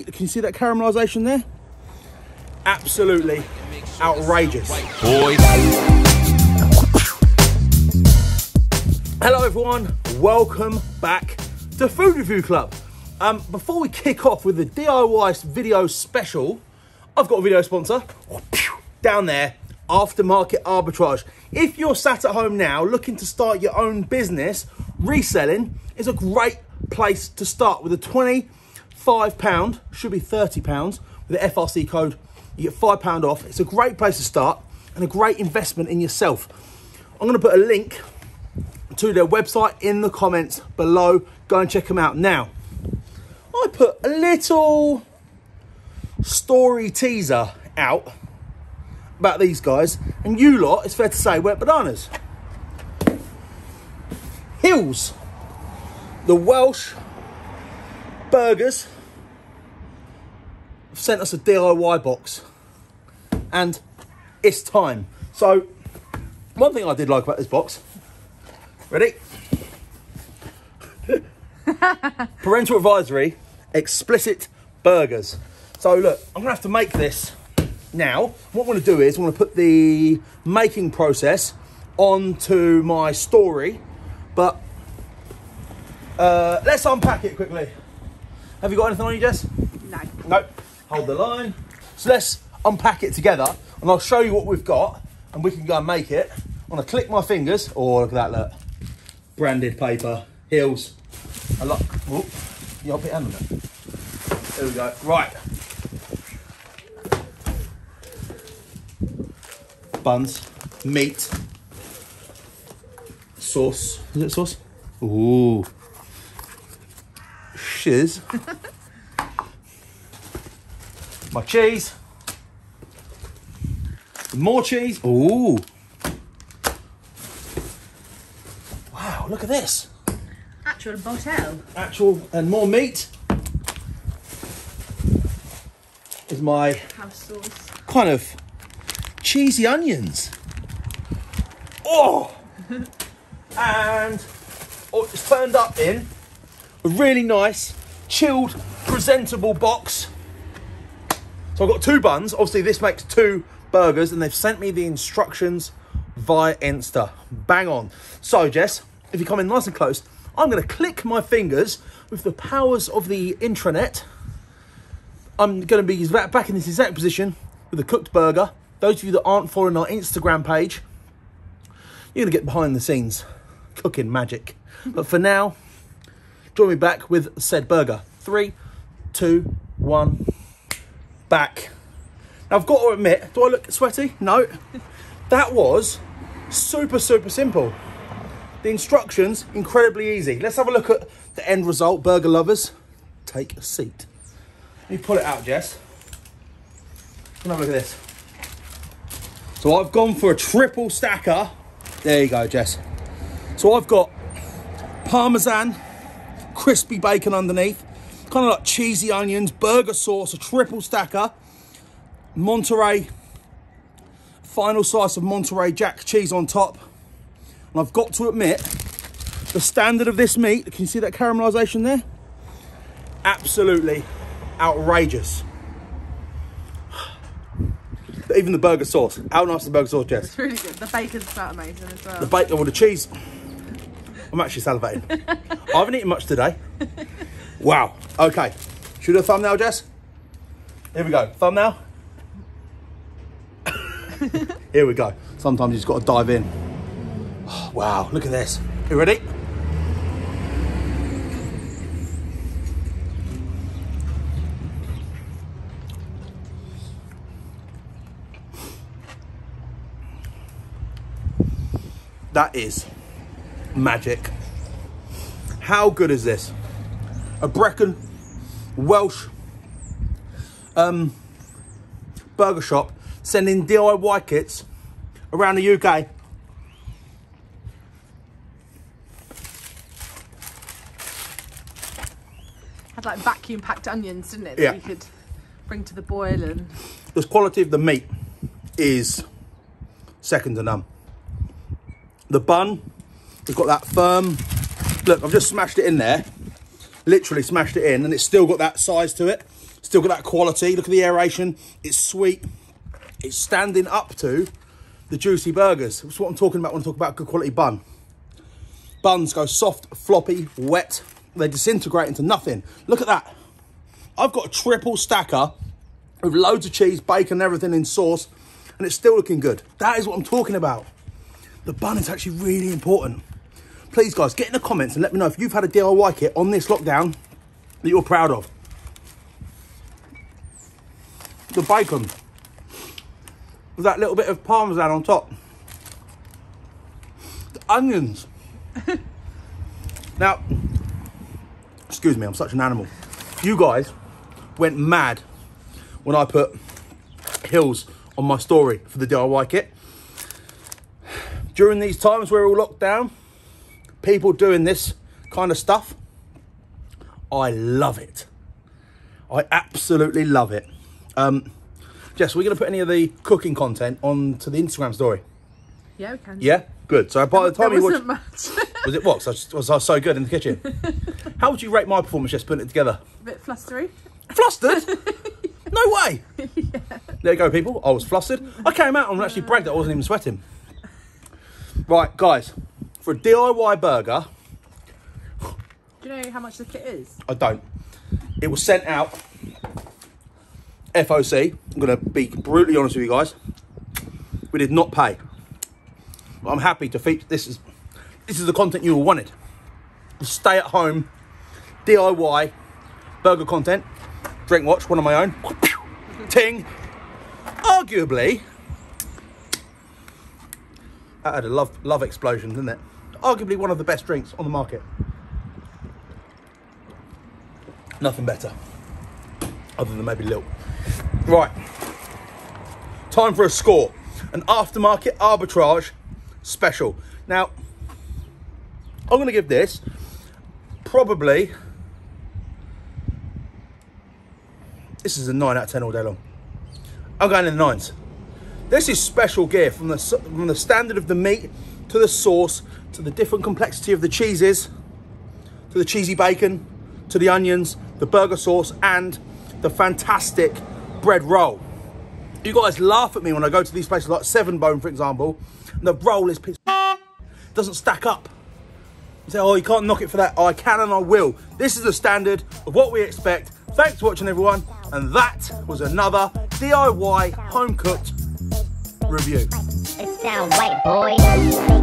Can you see that caramelisation there? Absolutely outrageous. Boys. Hello everyone, welcome back to Food Review Club. Before we kick off with the DIY video special, I've got a video sponsor down there, Aftermarket Arbitrage. If you're sat at home now looking to start your own business, reselling is a great place to start. With a £25, should be £30, with the FRC code, you get £5 off. It's a great place to start and a great investment in yourself. I'm going to put a link to their website in the comments below. Go and check them out. Now, I put a little story teaser out about these guys, and you lot, it's fair to say, went bananas. Hills, the Welsh burgers, have sent us a DIY box, and it's time. So, one thing I did like about this box, ready? Parental advisory, explicit burgers. So look, I'm gonna have to make this now. What I'm gonna do is I'm gonna put the making process onto my story, but let's unpack it quickly. Have you got anything on you, Jess? No. Nope. Hold the line. So let's unpack it together and I'll show you what we've got and we can go and make it. I'm gonna click my fingers. Oh, look at that, look. Branded paper, Hills. I like, oh, you'll put your hand on it. There we go, right. Buns, meat, sauce. Is it sauce? Ooh. Shiz. My cheese. More cheese. Ooh. Wow, look at this. Actual bottle. Actual and more meat. Is my House sauce. kind of cheesy onions. Oh! And it's turned up in a really nice, chilled, presentable box. So I've got 2 buns. Obviously, this makes 2 burgers, and they've sent me the instructions via Insta. Bang on. So, Jess, if you come in nice and close, I'm going to click my fingers with the powers of the intranet. I'm going to be back in this exact position with a cooked burger. Those of you that aren't following our Instagram page, you're going to get behind the scenes cooking magic. But for now, join me back with said burger. 3, 2, 1, back. Now, I've got to admit, do I look sweaty? No. That was super, super simple. The instructions, incredibly easy. Let's have a look at the end result. Burger lovers, take a seat. Let me pull it out, Jess. Have a look at this. So I've gone for a triple stacker. There you go, Jess. So I've got Parmesan, crispy bacon underneath, kind of like cheesy onions, burger sauce, a triple stacker, Monterey, final slice of Monterey Jack cheese on top. And I've got to admit, the standard of this meat, can you see that caramelisation there? Absolutely outrageous. But even the burger sauce, how nice is the burger sauce, Jess? It's really good. The bacon's so amazing as well. The bacon with the cheese. I'm actually salivating. I haven't eaten much today. Wow. Okay. Should we do a thumbnail, Jess? Here we go. Thumbnail. Here we go. Sometimes you just got to dive in. Oh, wow. Look at this. You ready? That is magic. How good is this? A Brecon Welsh burger shop sending DIY kits around the UK. Had like vacuum packed onions, didn't it? That Yeah. you could bring to the boil and. The quality of the meat is second to none. The bun, it's got that firm, look, I've just smashed it in there, literally smashed it in, and it's still got that size to it. Still got that quality. Look at the aeration. It's sweet. It's standing up to the juicy burgers. That's what I'm talking about when I talk about good quality bun. Buns go soft, floppy, wet. They disintegrate into nothing. Look at that. I've got a triple stacker with loads of cheese, bacon, everything in sauce, and it's still looking good. That is what I'm talking about. The bun is actually really important. Please, guys, get in the comments and let me know if you've had a DIY kit on this lockdown that you're proud of. The bacon with that little bit of parmesan on top. The onions. Now, excuse me, I'm such an animal. You guys went mad when I put hills on my story for the DIY kit. During these times where we're all locked down, people doing this kind of stuff, I love it. I absolutely love it. Jess, are we going to put any of the cooking content onto the Instagram story? Yeah, we can. Yeah? Good. So by the time you watch... much. Was it what? Was I so good in the kitchen? How would you rate my performance just putting it together? A bit flustery. Flustered? No way. Yeah. There you go, people. I was flustered. I came out and actually bragged that I wasn't even sweating. Right, guys. For a DIY burger... Do you know how much the kit is? I don't. It was sent out... FOC. I'm going to be brutally honest with you guys. We did not pay. But I'm happy to feature... This is the content you all wanted. Stay at home, DIY, burger content, drink watch, one of my own. Ting. Arguably, that had a love explosion, didn't it? Arguably one of the best drinks on the market. Nothing better, other than maybe Lil. Right, time for a score. An aftermarket arbitrage special. Now, I'm going to give this probably... This is a 9 out of 10 all day long. I'm going in the 9s. This is special gear from the standard of the meat to the sauce to the different complexity of the cheeses to the cheesy bacon to the onions, the burger sauce and the fantastic bread roll. You guys laugh at me when I go to these places like Seven Bone, for example, and the roll is doesn't stack up. You say, oh, you can't knock it for that. Oh, I can and I will. This is the standard of what we expect. Thanks for watching, everyone. And that was another DIY home-cooked review. It sounds right, boy.